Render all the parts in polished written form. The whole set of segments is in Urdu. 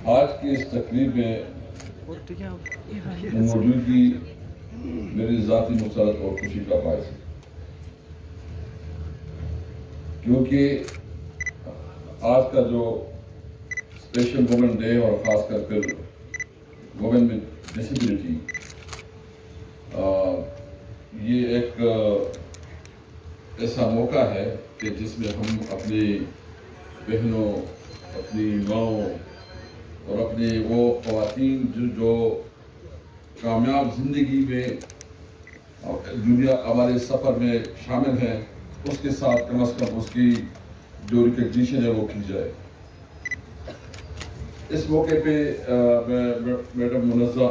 آج کی اس تقریب میں موجودگی میری ذاتی مسرت اور خوشی کا باعث ہے، کیونکہ آج کا جو اسپیشل وومن ڈے اور خاص کر پھر وومن ود ڈسیبلٹی، یہ ایک ایسا موقع ہے کہ جس میں ہم اپنی بہنوں، اپنی ماؤں اور اپنے وہ خواتین جو کامیاب زندگی میں دنیا ہمارے سفر میں شامل ہیں، اس کے ساتھ کم از کم اس کی جو ریکگنیشن ہے وہ کی جائے۔ اس موقع پہ میڈم منزہ،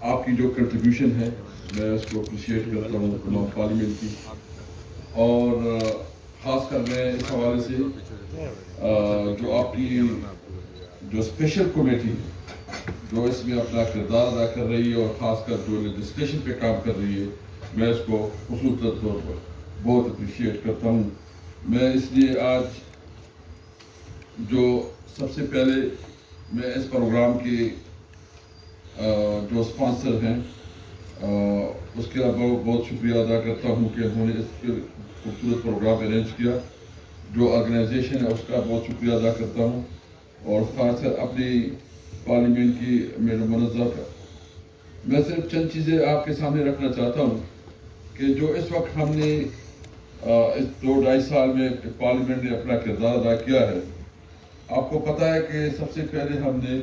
آپ کی جو کنٹریبیوشن ہے میں اس کو اپریشیٹ کرتا ہوں تمام پارلیمنٹ کی، اور خاص کر میں اس حوالے سے جو آپ کی جو اسپیشل کمیٹی جو اس میں اپنا کردار ادا کر رہی ہے اور خاص کر جو لیجسلیشن پہ کام کر رہی ہے، میں اس کو خصوصی طور پر بہت اپریشیٹ کرتا ہوں۔ میں اس لیے آج جو سب سے پہلے میں اس پروگرام کے جو اسپانسر ہیں اس کے بہت شکریہ ادا کرتا ہوں کہ انہوں نے اس خوبصورت پروگرام ارینج کیا۔ جو آرگنائزیشن ہے اس کا بہت شکریہ ادا کرتا ہوں، اور خاص کر اپنی پارلیمنٹ کی میڈم منزہ کا۔ میں صرف چند چیزیں آپ کے سامنے رکھنا چاہتا ہوں کہ جو اس وقت ہم نے اس 2-2.5 سال میں پارلیمنٹ نے اپنا کردار ادا کیا ہے۔ آپ کو پتہ ہے کہ سب سے پہلے ہم نے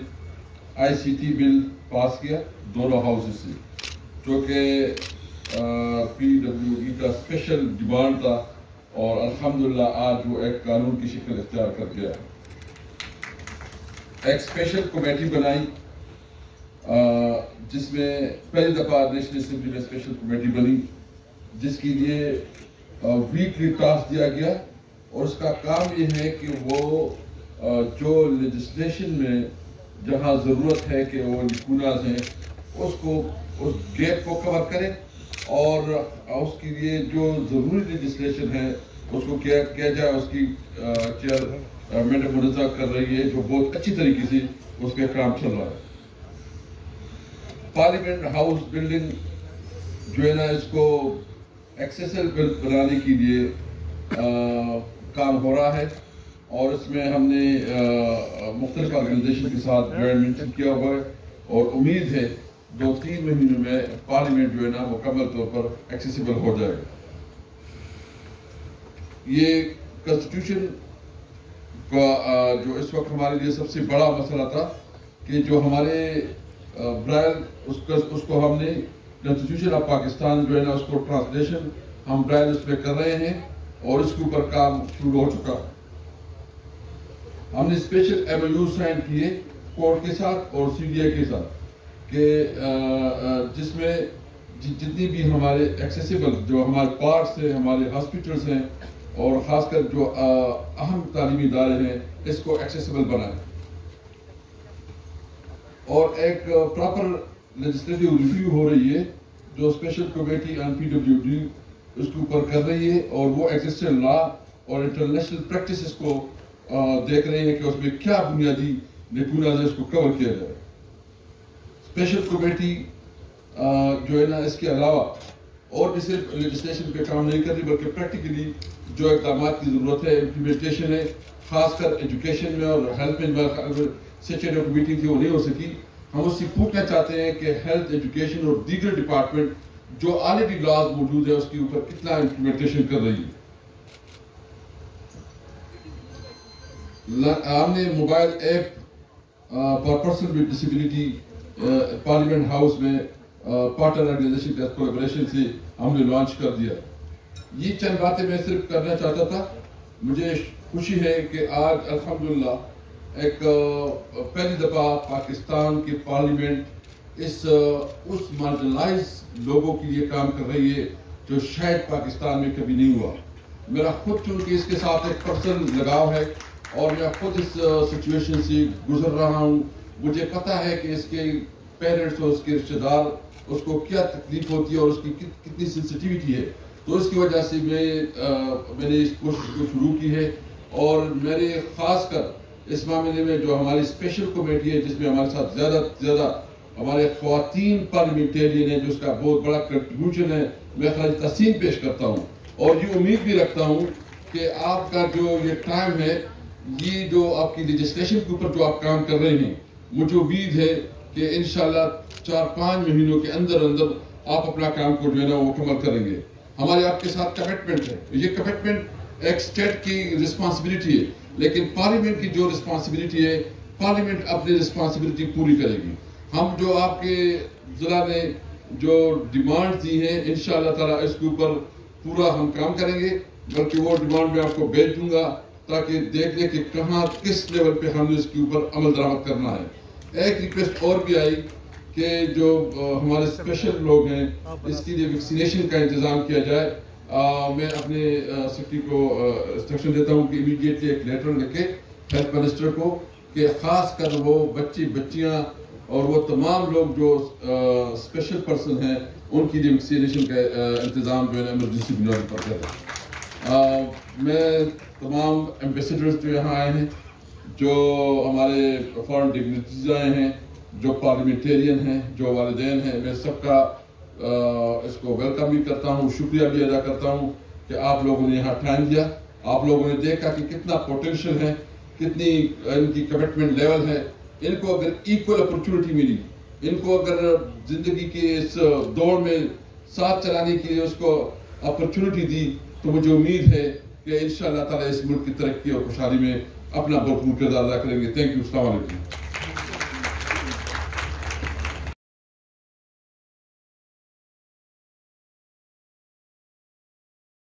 ICT بل پاس کیا دونوں ہاؤسز سے، جو کہ PWD کا اسپیشل ڈیمانڈ تھا، اور الحمدللہ آج وہ ایک قانون کی شکل اختیار کر گیا ہے۔ ایک اسپیشل کمیٹی بنائی جس میں پہلی دفعہ نیشنل اسمبلی میں اسپیشل کمیٹی بنی، جس کے لیے ویکلی ٹاسک دیا گیا، اور اس کا کام یہ ہے کہ وہ جو لیجسلیشن میں جہاں ضرورت ہے کہ وہ لکوناز ہیں اس گیپ کو کور کرے، اور اس کے لیے جو ضروری لیجسلیشن ہے اس کو کیا جائے۔ اس کی چیئر میڈم منزہ کر رہی ہے، جو بہت اچھی طریقے سے اس پہ کام چل رہا ہے۔ پارلیمنٹ ہاؤس بلڈنگ جو ہے نا، اس کو ایکسیسیبل بنانے کے لیے کام ہو رہا ہے، اور اس میں ہم نے مختلف آرگنائزیشن کے ساتھ جوائنٹ مینشن کیا ہوا ہے، اور امید ہے 2-3 مہینوں میں پارلیمنٹ جو ہے نا مکمل طور پر ایکسیسیبل ہو جائے گا۔ یہ کنسٹیٹیوشن کا جو اس وقت ہمارے لیے سب سے بڑا مسئلہ تھا کہ جو ہمارے برائل اس کو ہم نے کنسٹیٹیوشن آف پاکستان جو ہے نا اس کو ٹرانسلیشن ہم برائل اس پہ کر رہے ہیں، اور اس کے اوپر کام شروع ہو چکا۔ ہم نے اسپیشل MOU سائن کیے کورٹ کے ساتھ اور CDA کے ساتھ، کہ جس میں جتنی بھی ہمارے ایکسیسیبل جو ہمارے پارکس ہیں، ہمارے ہاسپٹلس ہیں، اور خاص کر جو اہم تعلیمی ادارے ہیں، اس کو ایکسیسیبل بنائیں۔ اور ایک پراپر لیجسلیٹو ریویو ہو رہی ہے جو اسپیشل کمیٹی آن PWD اس کے اوپر کر رہی ہے، اور وہ ایگزسٹنگ لا اور انٹرنیشنل پریکٹسز کو دیکھ رہے ہیں کہ اس میں کیا بنیادی لیکوناز ہے، اس کو کور کیا جائے۔ اسپیشل کمیٹی جو ہے نا اس کے علاوہ اور بھی صرف لیجسلیشن پہ کام نہیں کر رہی، بلکہ پریکٹیکلی جو اقدامات کی ضرورت ہے، امپلیمنٹیشن ہے، خاص کر ایجوکیشن میں اور ہیلتھ میں سچیڈ میٹنگ تھی وہ نہیں ہو سکی۔ ہم اس سے پوچھنا چاہتے ہیں کہ ہیلتھ، ایجوکیشن اور دیگر ڈپارٹمنٹ جو آلریڈی لاز موجود ہے اس کے اوپر کتنا امپلیمنٹیشن کر رہی ہے۔ ہم نے mobile app for person with disability parliament house میں پارٹنر آرگنائزیشن کے کولیبریشن سے ہم نے لانچ کر دیا۔ یہ چند باتیں میں صرف کرنا چاہتا تھا۔ مجھے خوشی ہے کہ آج الحمدللہ ایک پہلی دفعہ پاکستان کی پارلیمنٹ اس مارجنلائز لوگوں کے لیے کام کر رہی ہے جو شاید پاکستان میں کبھی نہیں ہوا۔ میرا خود چونکہ اس کے ساتھ ایک پرسنل لگاؤ ہے، اور میں خود اس سچویشن سے گزر رہا ہوں، مجھے پتہ ہے کہ اس کے پیرنٹس اور اس کے رشتہ دار اس کو کیا تکلیف ہوتی ہے اور اس کی کتنی سینسٹیوٹی ہے۔ تو اس کی وجہ سے میں نے اس کوشش کو شروع کی ہے، اور میرے خاص کر اس معاملے میں جو ہماری اسپیشل کمیٹی ہے جس میں ہمارے ساتھ زیادہ سے زیادہ ہمارے خواتین پارلیمنٹیرین ہیں، جو اس کا بہت بڑا کنٹریبیوشن ہے، میں خراج تحسین پیش کرتا ہوں اور یہ امید بھی رکھتا ہوں کہ آپ کا جو یہ ٹائم ہے، یہ جو آپ کی لیجسلیشن کے اوپر جو آپ کام کر رہے ہیں، مجھے امید ہے کہ انشاءاللہ 4-5 مہینوں کے اندر آپ اپنا کام کو جو ہے نا وہ مکمل کریں گے۔ ہمارے آپ کے ساتھ کمٹمنٹ ہے، یہ کمٹمنٹ ایک اسٹیٹ کی رسپانسبلٹی ہے، لیکن پارلیمنٹ کی جو رسپانسبلٹی ہے، پارلیمنٹ اپنی رسپانسبلٹی پوری کرے گی۔ ہم جو آپ کے ضلع نے جو ڈیمانڈ دی ہیں، انشاءاللہ تعالیٰ اس کے اوپر پورا ہم کام کریں گے، بلکہ وہ ڈیمانڈ میں آپ کو بھیج دوں گا تاکہ دیکھ لیں کہ کہاں کس لیول پہ ہم نے اس کے اوپر عمل درآمد کرنا ہے۔ ایک ریکویسٹ اور بھی آئی کہ جو ہمارے اسپیشل لوگ ہیں اس کے لیے ویکسینیشن کا انتظام کیا جائے۔ میں اپنے سیکرٹری کو انسٹرکشن دیتا ہوں کہ امیڈیٹلی ایک لیٹر لکھے ہیلتھ منسٹر کو کہ خاص کر وہ بچیاں اور وہ تمام لوگ جو اسپیشل پرسن ہیں ان کی ویکسینیشن کا انتظام جو ہے ایمرجنسی بنیاد پر کریں۔ میں تمام ایمبیسیڈرز جو یہاں آئے ہیں، جو ہمارے فارن ڈگنیٹریز آئے ہیں، جو پارلیمنٹیرین ہیں، جو والدین ہیں، میں سب کا اس کو ویلکم بھی کرتا ہوں، شکریہ بھی ادا کرتا ہوں کہ آپ لوگوں نے یہاں ٹائم دیا، آپ لوگوں نے دیکھا کہ کتنا پوٹینشیل ہے، کتنی ان کی کمٹمنٹ لیول ہے۔ ان کو اگر ایکول اپرچونٹی ملی، ان کو اگر زندگی کے اس دوڑ میں ساتھ چلانے کے لیے اس کو اپرچونٹی دی، تو مجھے امید ہے کہ انشاءاللہ تعالیٰ اس ملک کی ترقی اور خوشحالی میں اپنا بھرپور کردار ادا کریں گے۔ تھینک یو، السلام علیکم۔